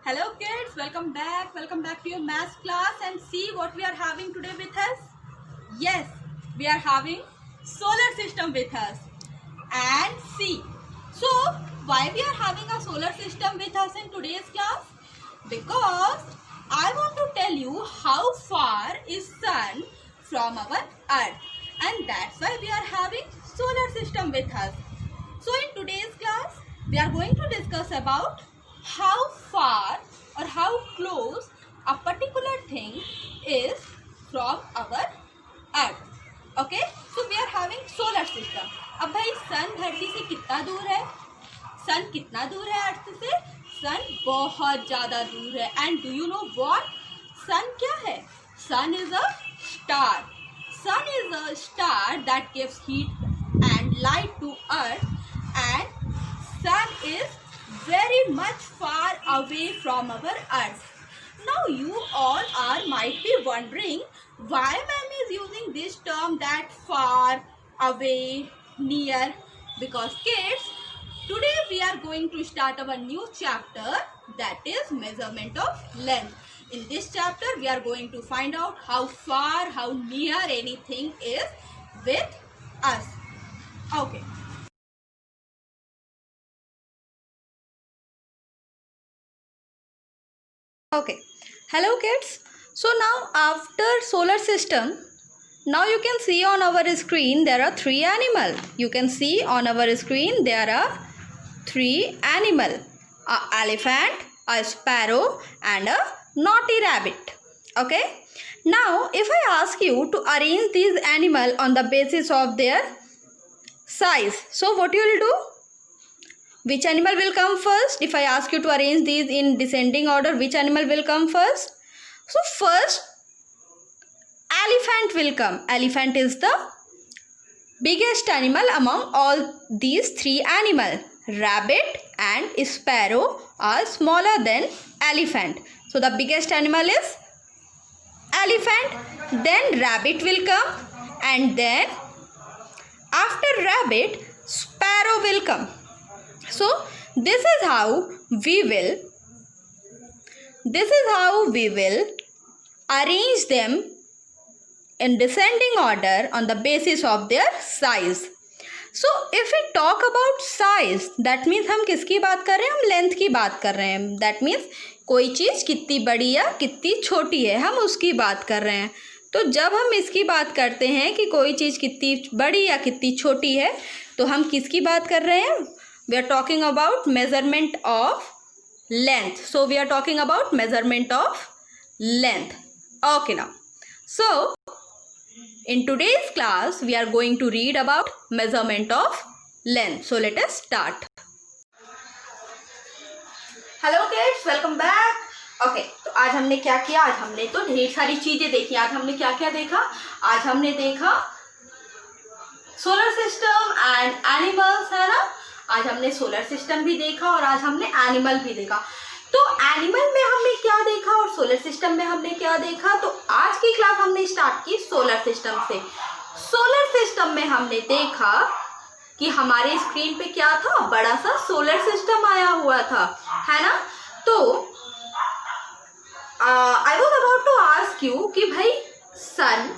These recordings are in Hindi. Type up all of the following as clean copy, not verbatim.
Hello kids, welcome back to your math class and see what we are having today with us. Yes, we are having solar system with us and see. So, why we are having a solar system with us in today's class? Because I want to tell you how far is sun from our earth, and that's why we are having solar system with us. So in today's class, we are going to discuss about how far or how close a particular thing is from our earth. Okay, so we are having solar system. अब भाई सन धरती से कितना दूर है? सन कितना दूर है अर्थ से? सन बहुत ज़्यादा दूर है. And do you know what? सन क्या है? Sun is a star. Sun is a star that gives heat and light to earth, and sun is very much far away from our earth. Now you all might be wondering why ma'am is using this term that far, away, near. Because kids, today we are going to start our new chapter, that is measurement of length. In this chapter we are going to find out how far, how near anything is with us. Okay. Okay. Hello kids. So now after solar system, now you can see on our screen there are three animals. You can see on our screen there are three animals. A elephant, a sparrow and a naughty rabbit. Okay. Now if I ask you to arrange these animals on the basis of their size, so what you will do? Which animal will come first? If I ask you to arrange these in descending order, which animal will come first? So first, elephant will come. Elephant is the biggest animal among all these three animals. Rabbit and sparrow are smaller than elephant. So the biggest animal is elephant. Then rabbit will come, and then after rabbit, sparrow will come. So this is how we will arrange them in descending order on the basis of their size. So if we talk about size, that means हम किसकी बात कर रहे हैं? हम लेंथ की बात कर रहे हैं. That means कोई चीज़ कितनी बड़ी या कितनी छोटी है, हम उसकी बात कर रहे हैं. तो जब हम इसकी बात करते हैं कि कोई चीज़ कितनी बड़ी या कितनी छोटी है, तो हम किसकी बात कर रहे हैं? We are talking about measurement of length. So we are talking about measurement of length. Okay now. So in today's class we are going to read about measurement of length. So let us start. Hello kids, welcome back. Okay, तो आज हमने क्या किया? आज हमने तो ढेर सारी चीजें देखी. आज हमने क्या क्या देखा? आज हमने देखा सोलर सिस्टम एंड एनिमल्स, है ना. आज हमने सोलर सिस्टम भी देखा और आज हमने एनिमल भी देखा. तो एनिमल में हमने क्या देखा और सोलर सिस्टम में हमने क्या देखा? तो आज की क्लास हमने स्टार्ट की सोलर सिस्टम से. सोलर सिस्टम में हमने देखा कि हमारे स्क्रीन पे क्या था? बड़ा सा सोलर सिस्टम आया हुआ था, है ना. तो I was about to ask you कि भाई सन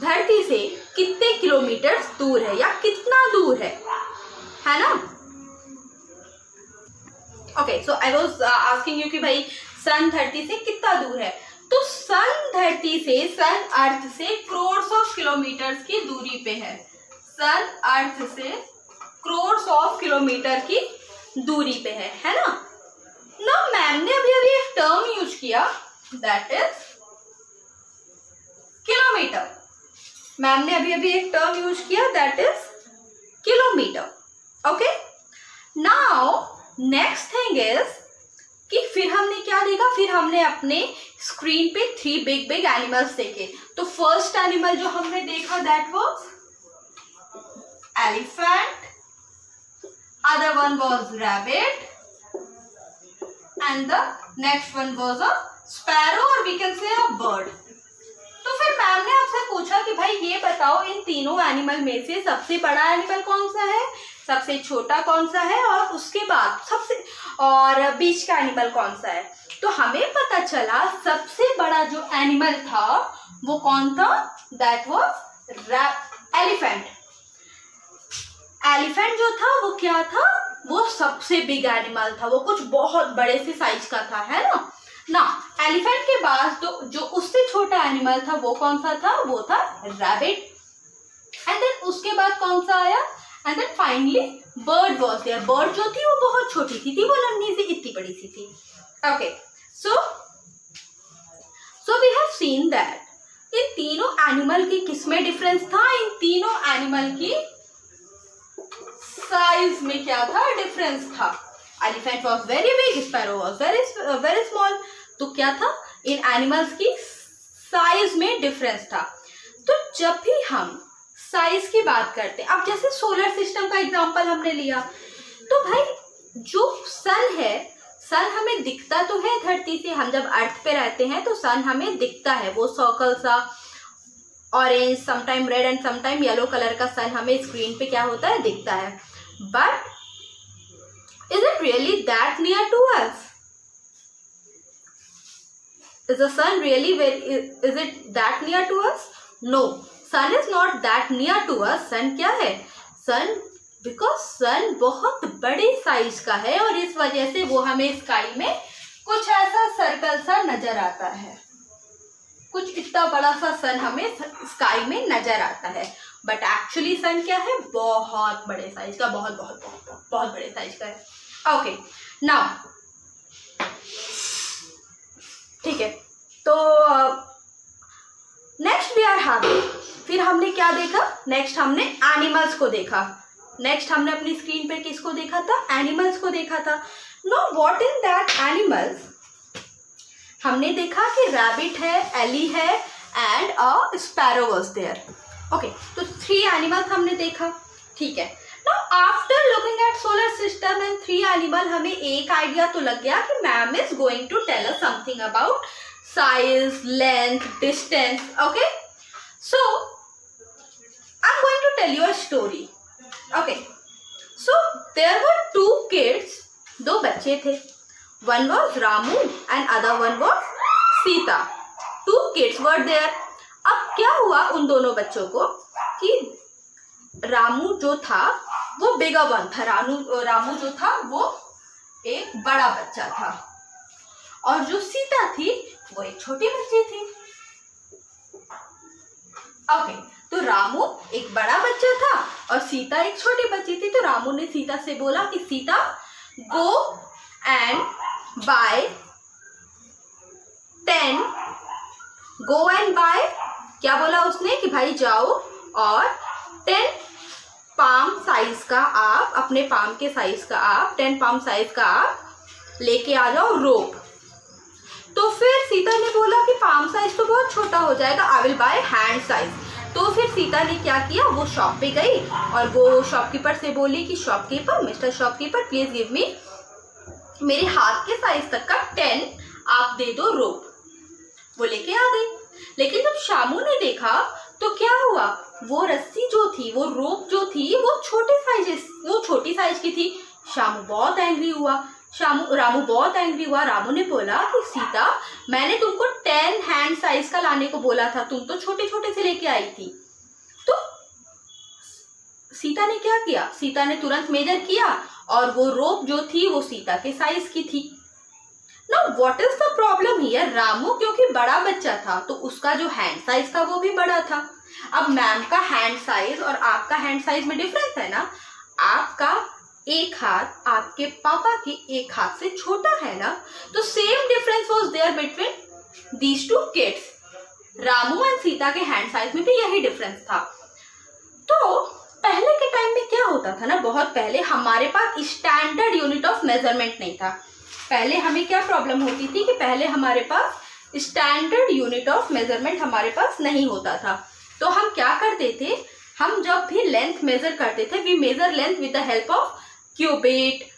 धरती से कितने किलोमीटर दूर है या कितना दूर है ना. Okay, so I was asking you कि भाई सन धरती से कितना दूर है. तो सन धरती से, सन अर्थ से करोड़ ऑफ किलोमीटर्स की दूरी पे है. सन अर्थ से करोड़ ऑफ किलोमीटर की दूरी पे है ना. ना मैम ने अभी अभी एक टर्म यूज किया, दैट इज किलोमीटर. मैम ने अभी अभी एक टर्म यूज किया, that is kilometre. Okay, now next thing is कि फिर हमने क्या देखा? फिर हमने अपने स्क्रीन पे थ्री बिग बिग एनिमल्स देखे. तो फर्स्ट एनिमल जो हमने देखा that was elephant, other one was rabbit and the next one was a sparrow और we can say a bird. तो फिर मैम ने आपसे पूछा कि भाई ये बताओ इन तीनों एनिमल में से सबसे बड़ा एनिमल कौन सा है? सबसे छोटा कौन सा है और उसके बाद और बीच का एनिमल कौन सा है। तो हमें पता चला सबसे बड़ा जो एनिमल था वो कौन था, दैट वाज एलिफेंट। एलिफेंट जो था वो क्या था, वो सबसे बिग एनिमल था, वो कुछ बहुत बड़े से साइज का था, है ना। एलिफेंट के बाद जो उससे छोटा एनिमल था वो कौन सा था, वो था रैबिट। एंड देन उसके बाद कौन सा आया, and then finally bird was there. Bird जो थी वो बहुत छोटी थी, वो नन्ही सी इतनी बड़ी सी थी। Okay, so we have seen that इन तीनों एनिमल की किसमें डिफरेंस था, इन तीनों एनिमल की साइज में क्या था, डिफरेंस था। Elephant was very big, sparrow was very small. तो क्या था, इन एनिमल्स की साइज में डिफरेंस था। तो जब भी हम साइज की बात करते हैं, अब जैसे सोलर सिस्टम का एग्जांपल हमने लिया, तो भाई जो सन है, सन हमें दिखता तो है धरती से, हम जब अर्थ पे रहते हैं तो सन हमें दिखता है, वो सर्कल सा orange, sometime red and sometime yellow colour का सन हमें स्क्रीन पे क्या होता है, दिखता है। But is it really that near to us? Is the sun really is it that near to us? No, sun is not that near to us. sun क्या है, sun because sun बहुत बड़े साइज का है और इस वजह से वो हमें स्काई में कुछ ऐसा सर्कल सा नजर आता है, कुछ इतना बड़ा सा सन हमें स्काई में नजर आता है। बट एक्चुअली सन क्या है, बहुत बड़े साइज का, बहुत बहुत बहुत बहुत बड़े साइज का है। ओके, नाउ ठीक है, तो नेक्स्ट वी आर हैविंग, फिर हमने क्या देखा, नेक्स्ट हमने एनिमल्स को देखा। नेक्स्ट हमने अपनी स्क्रीन पे किसको देखा था, एनिमल्स को देखा था। No what in that animals, हमने देखा कि रैबिट है, एली है and a sparrow was there. Okay, तो 3 एनिमल्स हमने देखा, ठीक है। Now after looking at solar system and 3 animal, हमें एक आइडिया तो लग गया कि ma'am is going to tell us something about size, length, distance. Okay, so I am going to tell you a story. Okay, so there were 2 kids, 2 बच्चे थे। One was Ramu and other one was Sita. 2 kids were there. अब क्या हुआ उन दोनों बच्चों को कि रामू जो था वो बिगर वन था, रामू जो था वो एक बड़ा बच्चा था और जो सीता थी वो एक छोटी बच्ची थी। ओके, तो रामू एक बड़ा बच्चा था और सीता एक छोटी बच्ची थी। तो रामू ने सीता से बोला कि Sita go and buy 10, go and buy, क्या बोला उसने कि भाई जाओ और 10 पाम साइज का आप, अपने पाम के साइज का आप, 10 पाम साइज का आप लेके आ जाओ रोप। तो फिर सीता ने बोला कि पाम साइज तो बहुत छोटा हो जाएगा, I will by hand size. तो फिर सीता ने क्या किया, वो शॉप पे गई और वो शॉपकीपर से बोली कि shopkeeper, mister shopkeeper please give me, मेरे हाथ के साइज तक का 10 आप दे दो रोप। वो लेके आ गई। लेकिन जब शामू ने देखा तो क्या हुआ, वो रस्सी जो थी, वो रोप जो थी वो छोटी साइज की थी। रामू बहुत एंग्री हुआ। रामू ने बोला कि सीता, मैंने तुमको 10 हैंड साइज का लाने को बोला था, तुम तो छोटे छोटे से लेके आई थी। तो सीता ने क्या किया, सीता ने तुरंत मेजर किया और वो रोप जो थी वो सीता के साइज की थी। Now what is the problem here, Ramu क्योंकि बड़ा बच्चा था तो उसका जो हैंड साइज था वो भी बड़ा था। अब मैम का हैंड साइज और आपका हैंड साइज में डिफरेंस है ना, आपका एक हाथ आपके पापा के एक हाथ से छोटा है ना, तो same difference was there between these 2 kids. Ramu and Sita के हैंड साइज में भी यही डिफरेंस था। तो पहले के टाइम में क्या होता था ना, बहुत पहले हमारे पास स्टैंडर्ड यूनिट ऑफ मेजरमेंट नहीं था। पहले हमें क्या प्रॉब्लम होती थी कि पहले हमारे पास स्टैंडर्ड यूनिट ऑफ मेजरमेंट हमारे पास नहीं होता था। तो हम क्या करते थे, हम जब भी लेंथ मेजर करते थे, we measure length with the help of cubit,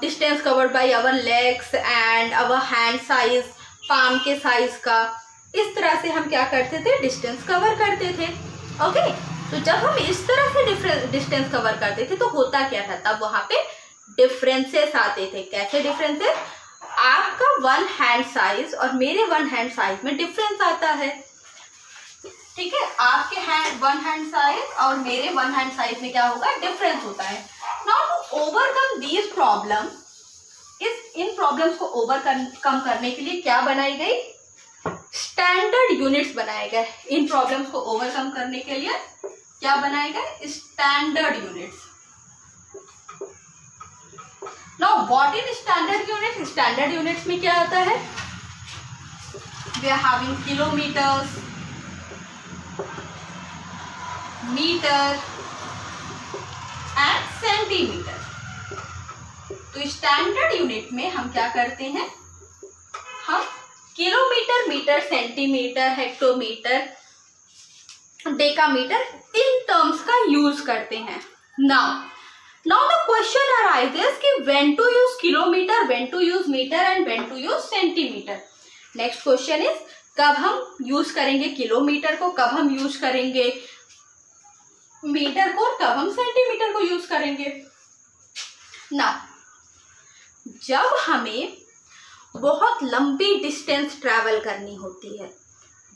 distance covered by our legs and our hand size, palm के साइज का। इस तरह से हम क्या करते थे, डिस्टेंस कवर करते थे। ओके, तो जब हम इस तरह से डिस्टेंस कवर करते थे तो होता क्या था, तब वहां पे डिफरेंसेस आते थे। कैसे डिफरेंसेस? आपका 1 हैंड साइज और मेरे 1 हैंड साइज में डिफरेंस आता है, ठीक है। आपके 1 हैंड साइज और मेरे 1 हैंड साइज में क्या होगा, डिफरेंस होता है। Now to overcome these problem, इन प्रॉब्लम्स को ओवरकम करने के लिए क्या बनाई गई, स्टैंडर्ड यूनिट्स बनाए गए। इन प्रॉब्लम्स को ओवरकम करने के लिए क्या बनाए गए, standard units. Now what is standard units? Standard units में क्या आता है, we are having kilometers, meter and centimeter. तो स्टैंडर्ड यूनिट में हम क्या करते हैं, हम kilometer, meter, centimeter, hectometer, decameter, इन टर्म्स का यूज करते हैं। नाउ द क्वेश्चन अराइजेस कि when to use kilometer, when to use meter and when to use centimeter. Next question is, कब हम यूज करेंगे किलोमीटर को, कब हम यूज करेंगे मीटर को, कब हम सेंटीमीटर को यूज करेंगे। नाउ जब हमें बहुत लंबी डिस्टेंस ट्रैवल करनी होती है,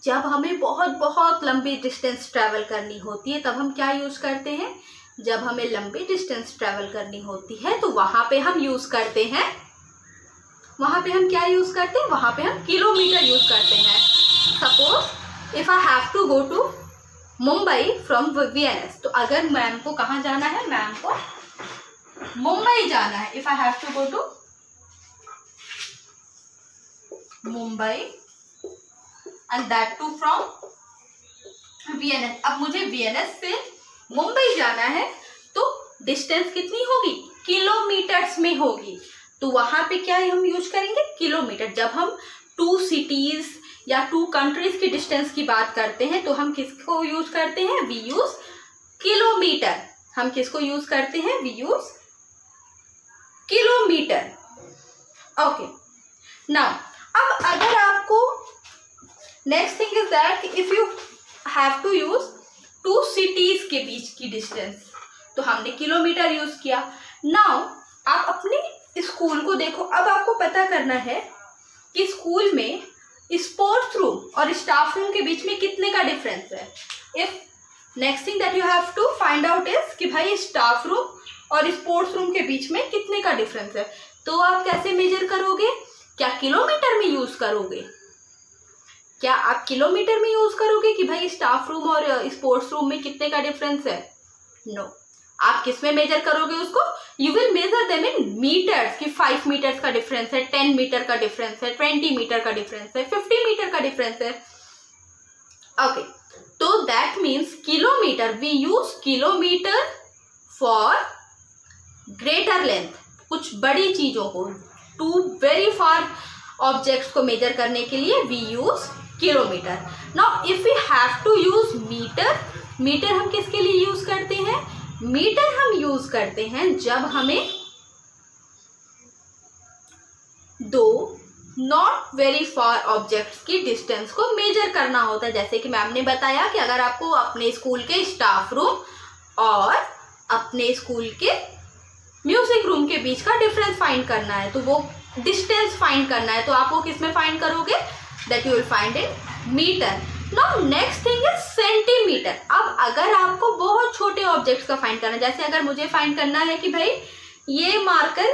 जब हमें बहुत लंबी डिस्टेंस ट्रैवल करनी होती है, तब हम क्या यूज करते हैं, जब हमें लंबी डिस्टेंस ट्रैवल करनी होती है तो वहां पे हम यूज करते हैं, वहां पे हम क्या यूज करते हैं, वहां पे हम किलोमीटर यूज करते हैं। Suppose if I have to go to Mumbai from VNS, तो अगर मैम को कहाँ जाना है, मैम को मुंबई जाना है, if I have to go to Mumbai and that too from VNS. अब मुझे वीएनएस से मुंबई जाना है तो डिस्टेंस कितनी होगी, किलोमीटर्स में होगी। तो वहां पे क्या हम यूज करेंगे, किलोमीटर। जब हम 2 सिटीज या 2 कंट्रीज की डिस्टेंस की बात करते हैं तो हम किसको यूज करते हैं, वी यूज किलोमीटर। हम किसको यूज करते हैं, we use kilometer. Okay, now अब अगर आपको next thing is that if you have to use 2 cities के बीच की डिस्टेंस, तो हमने किलोमीटर यूज किया। नाउ आप अपने स्कूल को देखो, अब आपको पता करना है कि स्कूल में स्पोर्ट्स रूम और स्टाफ रूम के बीच में कितने का डिफरेंस है। If next thing that you have to find out is कि भाई स्टाफ रूम और स्पोर्ट्स रूम के बीच में कितने का डिफरेंस है, तो आप कैसे मेजर करोगे, क्या किलोमीटर में यूज करोगे, क्या आप किलोमीटर में यूज करोगे कि भाई स्टाफ रूम और स्पोर्ट्स रूम में कितने का डिफरेंस है, नो। आप किस में मेजर करोगे उसको, you will measure them in meters, कि 5 मीटर्स का डिफरेंस है, 10 मीटर का डिफरेंस है, 20 मीटर का डिफरेंस है, 50 मीटर का डिफरेंस है। ओके, तो that means kilometer, we use kilometer for greater length, कुछ बड़ी चीजों को, टू वेरी फार ऑब्जेक्ट्स को मेजर करने के लिए we use kilometer. Now if we have to use meter, meter हम किसके लिए यूज करते हैं, मीटर हम यूज करते हैं जब हमें 2 नॉट वेरी फार ऑब्जेक्ट्स की डिस्टेंस को मेजर करना होता है। जैसे कि मैम ने बताया कि अगर आपको अपने स्कूल के स्टाफ रूम और अपने स्कूल के म्यूजिक रूम के बीच का डिफरेंस फाइंड करना है, तो वो डिस्टेंस फाइंड करना है, तो आप वो किस में फाइंड करोगे, that you will find in meter. Now next thing is centimeter. अब अगर आपको बहुत छोटे ऑब्जेक्ट्स का फाइंड करना है, जैसे अगर मुझे फाइंड करना है कि भाई ये मार्कर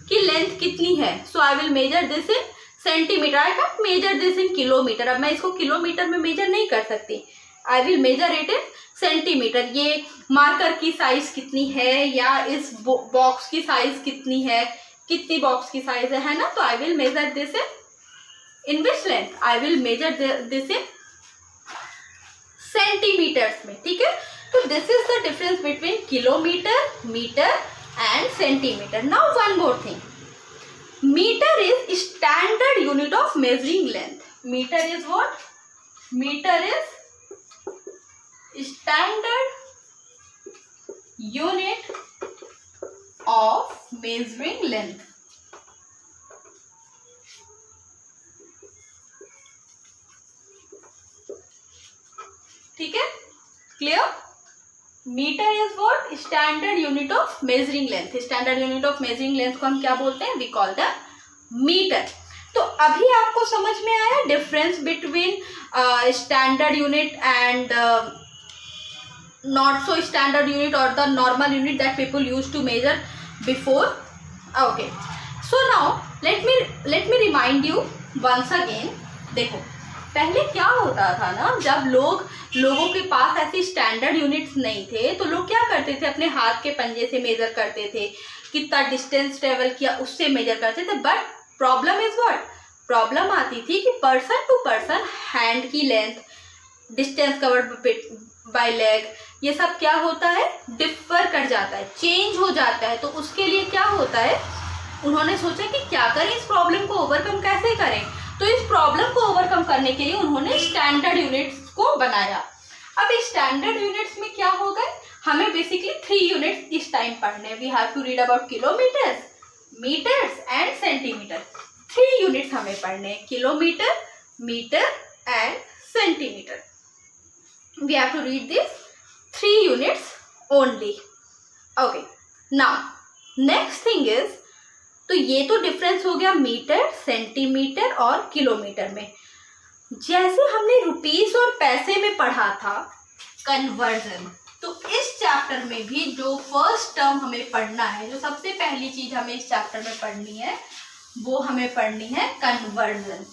की लेंथ कितनी है, so I will measure this in centimetre, I can measure this in kilometre. अब मैं इसको किलोमीटर में मेजर नहीं कर सकती, I will measure it in centimetre. ये मार्कर की साइज कितनी है या इस बॉक्स की साइज कितनी है, कितनी बॉक्स की साइज है ना, तो I will measure this in which length, I will measure this in centimeters में, ठीक है। तो this is the difference between kilometer, meter and centimeter. Now one more thing, meter is standard unit of measuring length. Meter is what, meter is standard unit of measuring length. ठीक है, clear. Meter is what? Standard unit of measuring length. Standard unit of measuring length को हम क्या बोलते हैं? We call the meter. तो अभी आपको समझ में आया difference between standard unit and not so standard unit or the normal unit that people used to measure before. Okay, so now let me remind you once again. देखो पहले क्या होता था ना, जब लोगों के पास ऐसी स्टैंडर्ड यूनिट्स नहीं थे तो लोग क्या करते थे? अपने हाथ के पंजे से मेजर करते थे, कितना डिस्टेंस ट्रेवल किया उससे मेजर करते थे। But problem is what? Problem आती थी कि पर्सन टू पर्सन हैंड की length, distance covered bye leg, ये सब क्या होता है? डिफर कर जाता है, चेंज हो जाता है। तो उसके लिए क्या होता है, उन्होंने सोचा कि क्या करें, इस प्रॉब्लम को ओवरकम कैसे करें। तो इस प्रॉब्लम को ओवरकम करने के लिए उन्होंने स्टैंडर्ड यूनिट्स को बनाया। अब इस स्टैंडर्ड यूनिट्स में क्या हो गए? हमें बेसिकली 3 यूनिट्स इस टाइम पढ़ने। We have to read about kilometers, meters and centimeter. 3 units हमें पढ़ने हैं, kilometer, meter and centimeter. We have to read these 3 units only. Okay, now next thing is, तो ये तो डिफरेंस हो गया मीटर, सेंटीमीटर और किलोमीटर में। जैसे हमने रुपीस और पैसे में पढ़ा था कन्वर्जन, तो इस चैप्टर में भी जो फर्स्ट टर्म हमें पढ़ना है, जो सबसे पहली चीज हमें इस चैप्टर में पढ़नी है, वो हमें पढ़नी है कन्वर्जन।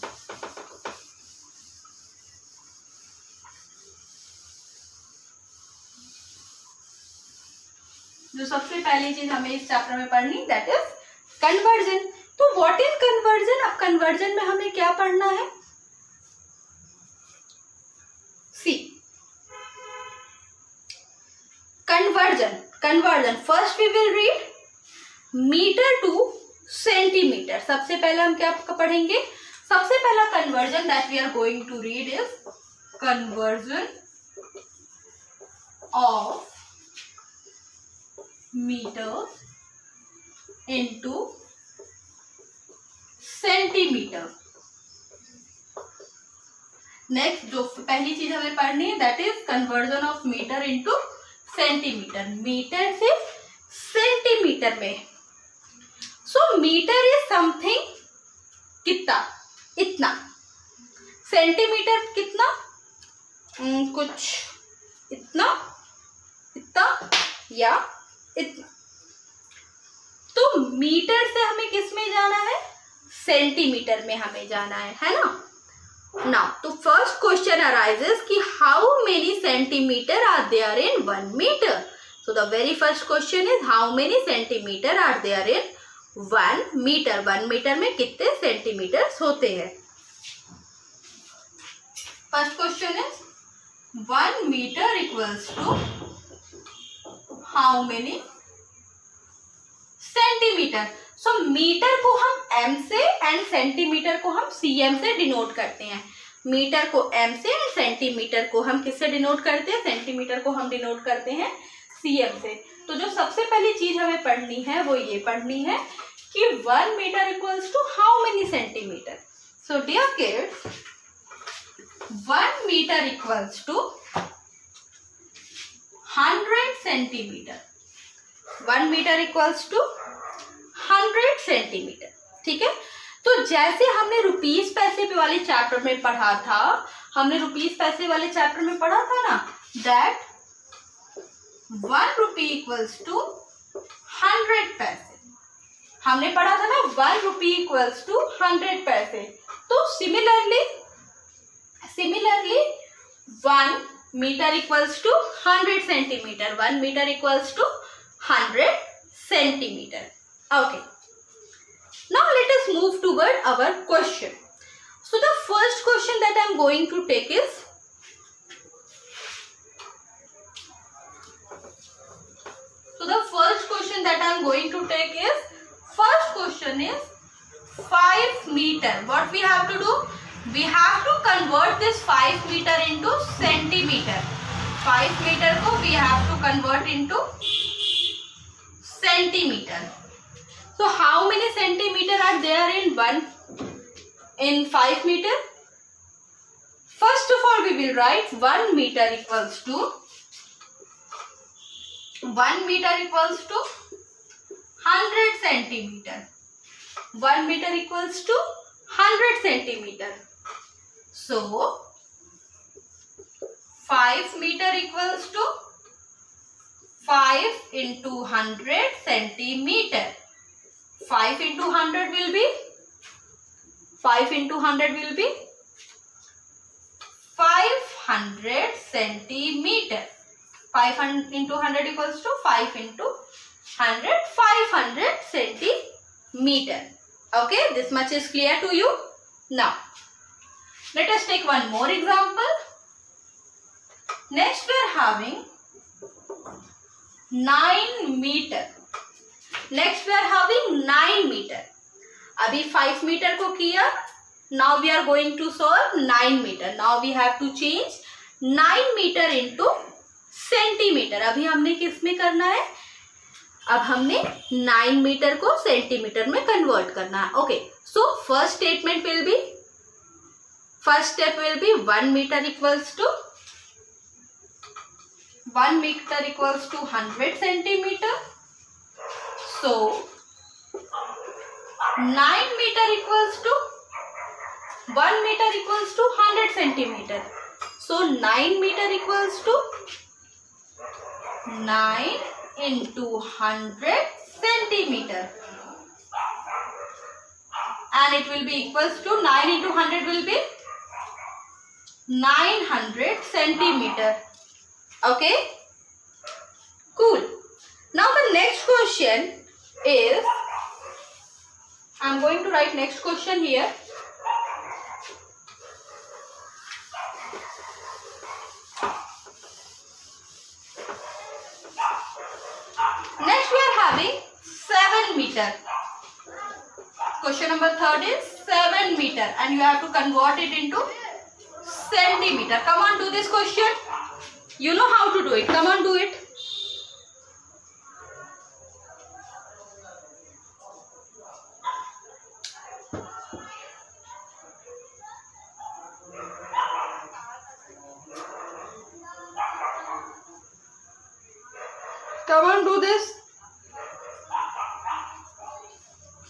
जो सबसे पहली चीज हमें इस चैप्टर में पढ़नी, दैट इज कन्वर्जन। तो व्हाट इज कन्वर्जन? अब कन्वर्जन में हमें क्या पढ़ना है? See conversion first we will read metre to centimetre. सबसे पहले हम क्या पढ़ेंगे? सबसे पहला conversion that we are going to read is conversion of metre into centimetre. Next जो पहली चीज हमें पढ़नी है that is conversion of metre into centimetre, metre से सेंटीमीटर में। सो मीटर इज समथिंग कितना, इतना। सेंटीमीटर कितना, कुछ इतना, इतना या इतना। तो मीटर से हमें किस में जाना है? सेंटीमीटर में हमें जाना है ना। नाउ तो फर्स्ट क्वेश्चन अराइजेस कि how many centimeter are there in 1 meter. So the very first question is how many centimeter are there in 1 meter. 1 meter में कितने सेंटीमीटर होते हैं? First question is 1 meter equals to how many centimeter. So meter को हम m से एंड सेंटीमीटर को हम cm से डिनोट करते हैं। मीटर को m से एंड सेंटीमीटर को हम किससे डिनोट करते हैं? सेंटीमीटर को हम डिनोट करते हैं cm से। तो जो सबसे पहली चीज हमें पढ़नी है वो ये पढ़नी है कि 1 meter equals to how many centimeter. So dear kids, 1 meter equals to 100 centimeter. 1 meter equals to 100 centimeter. ठीक है, तो जैसे हमने रुपीस पैसे वाले चैप्टर में पढ़ा था, हमने रुपीस पैसे वाले चैप्टर में पढ़ा था ना, दैट 1 रुपी इक्वल्स टू 100 पैसे। हमने पढ़ा था ना 1 रुपी इक्वल्स टू 100 पैसे। तो similarly 1 meter equals to 100 centimeter. 1 meter equals to 100 centimeter. Okay, now let us move toward our question. So the first question that I am going to take is, first question is 5 meter. What we have to do? We have to convert this 5 meter into centimeter. 5 meter को we have to convert into centimeter. So how many centimeter are there in 5 meter? First of all we will write 1 meter equals to 1 meter equals to 100 centimeter. 1 meter equals to 100 centimeter. So 5 meter equals to 5 into 100 centimeter. 5 into 100 will be 500 centimeter. 500 into 100 equals to 5 into 100, 500 centimeter. Okay, this much is clear to you. Now, let us take one more example. Next we are having 9 meter. Next we are having 9 meter. अभी 5 meter को किया. Now we are going to solve 9 meter. Now we have to change 9 meter into centimeter. अभी हमने किस में करना है? अब हमने 9 मीटर को सेंटीमीटर में कन्वर्ट करना है. Okay, so first statement will be, first step will be 1 meter equals to 100 centimeter. So 9 meter equals to 1 meter equals to 100 centimeter. So 9 meter equals to 9 into 100 centimeter, and it will be equals to 9 into 100 will be 900 centimeter. Okay, cool. Now the next question is, I'm going to write next question here. Next we are having 7 meter. Question number 3rd is 7 meter and you have to convert it into centimeter. Come on, do this question. You know how to do it. Come on, do it. Come on, do this.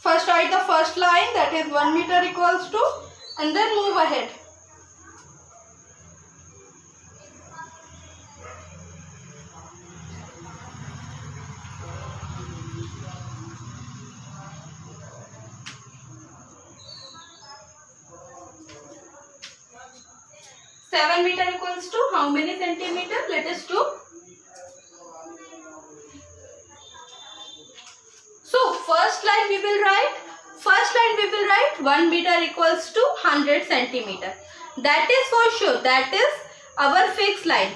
First write the first line, that is 1 meter equals to, and then move ahead. Seven meter equals to how many centimeter? Let us do. So first line we will write 1 meter equals to 100 centimeter. That is for sure. That is our fixed line.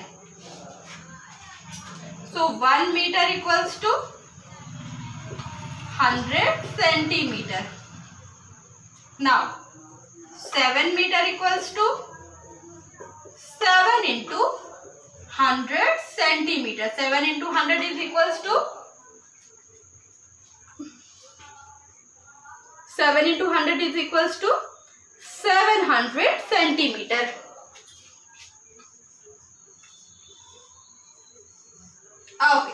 So 1 meter equals to 100 centimeter. Now 7 meter equals to 7 into 100 centimeter. 7 into 100 is equals to 7 into 100 is equals to 700 centimeter. Okay.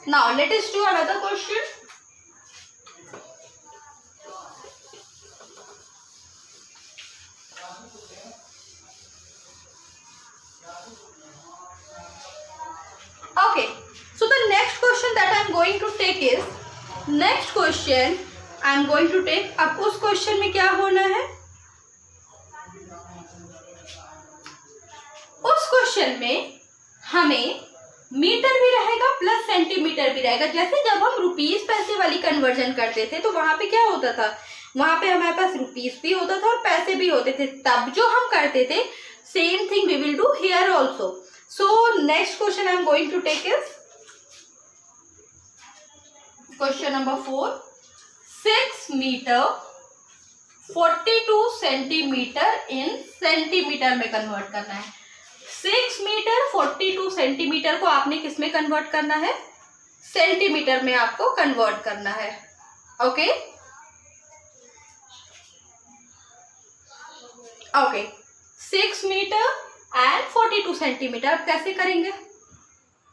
Now let us do another question. Okay. So the next question that I am going to take is, अब उस क्वेश्चन में क्या होना है, उस क्वेश्चन में हमें मीटर भी रहेगा प्लस सेंटीमीटर भी रहेगा. जैसे जब हम रुपीस पैसे वाली कन्वर्जन करते थे तो वहां पे क्या होता था, वहां पे हमारे पास रुपीस भी होता था और पैसे भी होते थे. तब जो हम करते थे same thing we will do here also. So next question I am going to take is question number 4. 6 metre 42 centimeter in centimeter में कन्वर्ट करना है. 6 मीटर 42 सेंटीमीटर को आपने किस में कन्वर्ट करना है, सेंटीमीटर में आपको कन्वर्ट करना है. Okay okay 6 meter and 42 centimetre. अब कैसे करेंगे,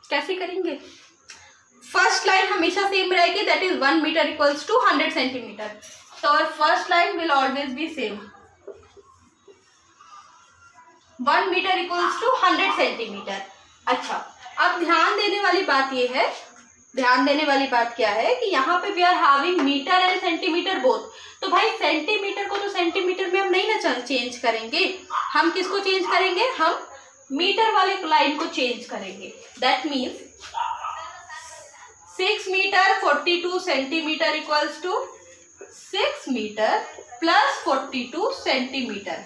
कैसे करेंगे? फर्स्ट लाइन हमेशा सेम रहेगी, that is 1 meter equals to 100 centimeter. तो और first line will always be same, 1 meter equals to 100 centimeter. अच्छा, अब ध्यान देने वाली बात ये है, ध्यान देने वाली बात क्या है कि यहाँ पे we are having meter and centimeter both. तो भाई सेंटीमीटर को तो सेंटीमीटर में हम नहीं ना चेंज करेंगे, हम किसको चेंज करेंगे? हम मीटर वाले लाइन को चेंज करेंगे। That means 6 metre 42 centimetre equals to 6 metre plus 42 centimetre.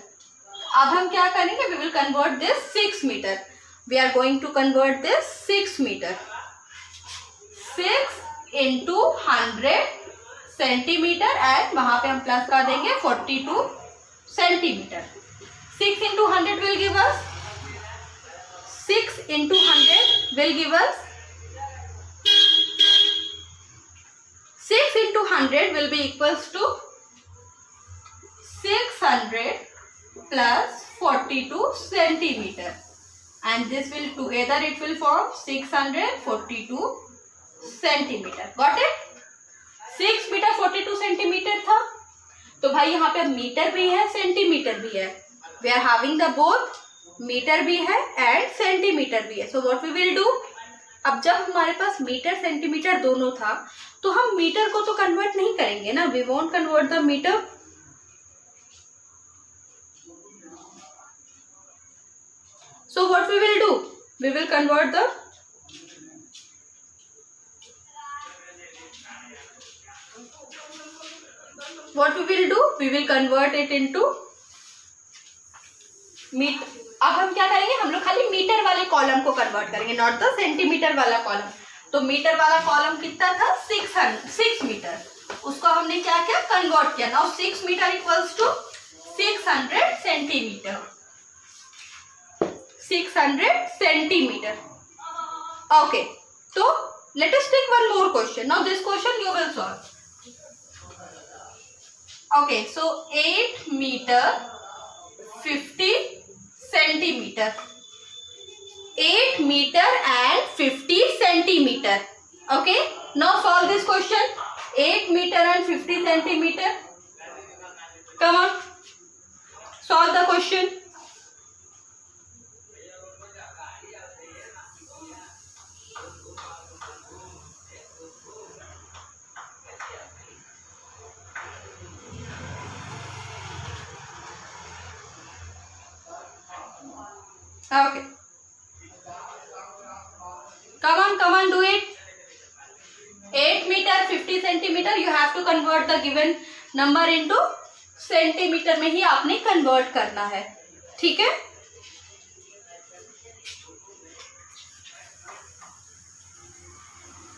अब हम क्या करेंगे? We will convert this 6 metre, we are going to convert this 6 metre, 6 into 100 centimetre and वहां पे हम प्लस कर देंगे 42 centimetre. 6 into 100 will give us 6 into 100 will give us 6 into 100 will be equals to 600 plus 42 centimeter, and this will together it will form 642 centimeter. Got it? 6 metre 42 centimetre था, तो भाई यहाँ पे मीटर भी है सेंटीमीटर भी है, we are having the both, metre भी है एंड सेंटीमीटर भी है। So what we will do, अब जब हमारे पास मीटर सेंटीमीटर दोनों था तो हम मीटर को तो कन्वर्ट नहीं करेंगे ना, we won't convert the metre. So what we will do, we will convert the what we will do, we will convert it into metre. अब हम क्या करेंगे, हम लोग खाली मीटर वाले कॉलम को कन्वर्ट करेंगे, नॉट द सेंटीमीटर वाला कॉलम। तो मीटर वाला कॉलम कितना था? 6 मीटर, उसको हमने क्या किया? कन्वर्ट किया। Now 6 metre equals to 600 centimetre, 600 centimetre. Okay, तो let us take one more question. Now this question you will solve. Okay, so 8 metre 50 centimetre, 8 meter and 50 centimeter. Okay, now solve this question. 8 meter and 50 centimeter. Come on, solve the question. Okay. Come on, do it. 8 meter 50 centimeter, you have to convert the given number into centimetre में ही आपने कन्वर्ट करना है, ठीक है?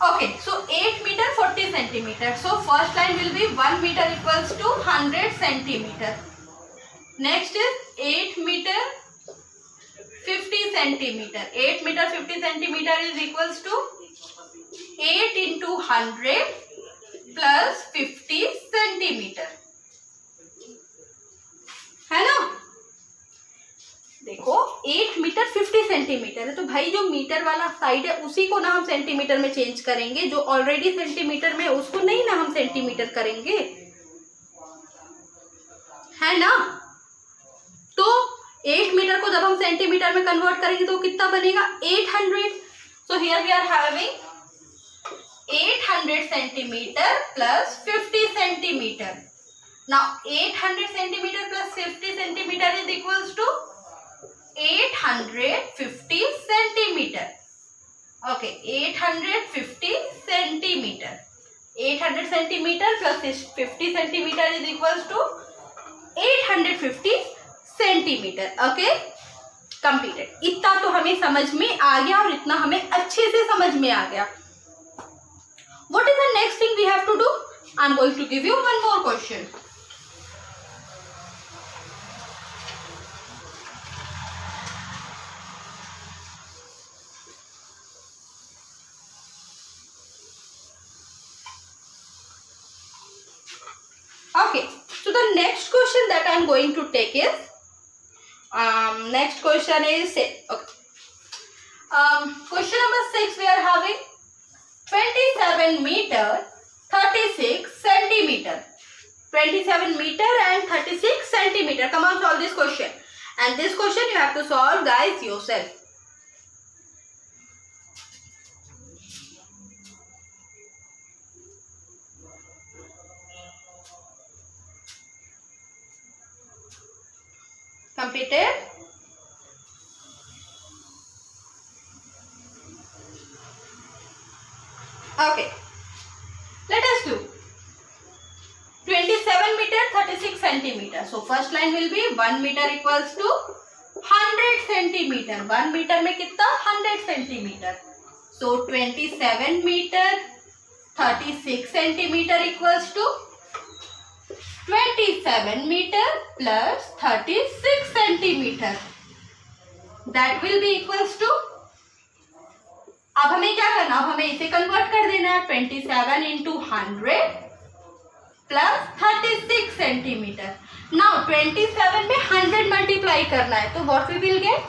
Okay, so 8 meter 40 centimeter. So first line will be 1 meter equals to 100 centimeter. Next is 8 meter 50 centimeter. 8 meter 50 centimeter is equals to 8 into 100 plus 50 centimeter. है ना? देखो 8 मीटर 50 सेंटीमीटर है, तो भाई जो मीटर वाला साइड है उसी को ना हम सेंटीमीटर में चेंज करेंगे, जो ऑलरेडी सेंटीमीटर में उसको नहीं ना हम सेंटीमीटर करेंगे, है ना? तो 8 मीटर को जब हम सेंटीमीटर में कन्वर्ट करेंगे तो कितना बनेगा? 800. So here we are having 800 centimetre plus 50 centimetre. Now 800 centimetre plus 50 centimetre is equals to 850 centimetre. Okay, 850 centimetre. 800 centimetre plus 50 centimetre is equals to 850 centimetre. Okay, completed. इतना तो हमें समझ में आ गया और इतना हमें अच्छे से समझ में आ गया. What is the next thing we have to do? I am going to give you one more question. Okay, so the next question that I am going to take is, Next question is okay. Question number 6 we are having 27 meter 36 centimeter. 27 meter and 36 centimeter. Come on, solve this question. And this question you have to solve, guys, yourself. Completed? Okay. Let us do 27 meter 36 centimeter. So first line will be 1 meter equals to 100 centimeter. 1 meter में कितना 100 centimeter. So 27 meter 36 centimeter equals to 27 meter plus 36 centimeter. That will be equals to, अब हमें क्या करना, अब हमें इसे कन्वर्ट कर देना है 27 into 100 plus 36 centimeter. Now 27 में 100 मल्टीप्लाई करना है, तो what we will get?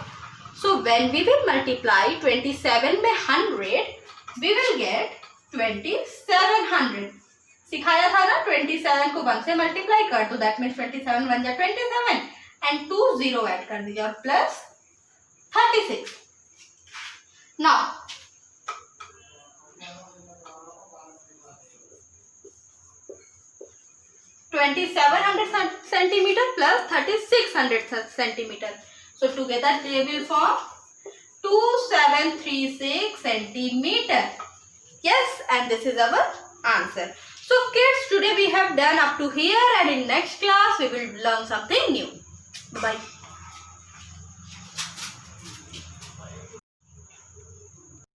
So when we will multiply 27 में 100, we will get 2700. सिखाया था ना 27 को 1 से मल्टीप्लाई कर दो, दैट मीन्स 27 बन जाए 27 एंड 2 0 ऐड कर दीजिए और plus 36. Now 2700 centimeter plus 3600 centimeter. So together they will form 2736 centimeter. Yes, and this is our answer. So kids, today we have done up to here, and in next class we will learn something new. Bye.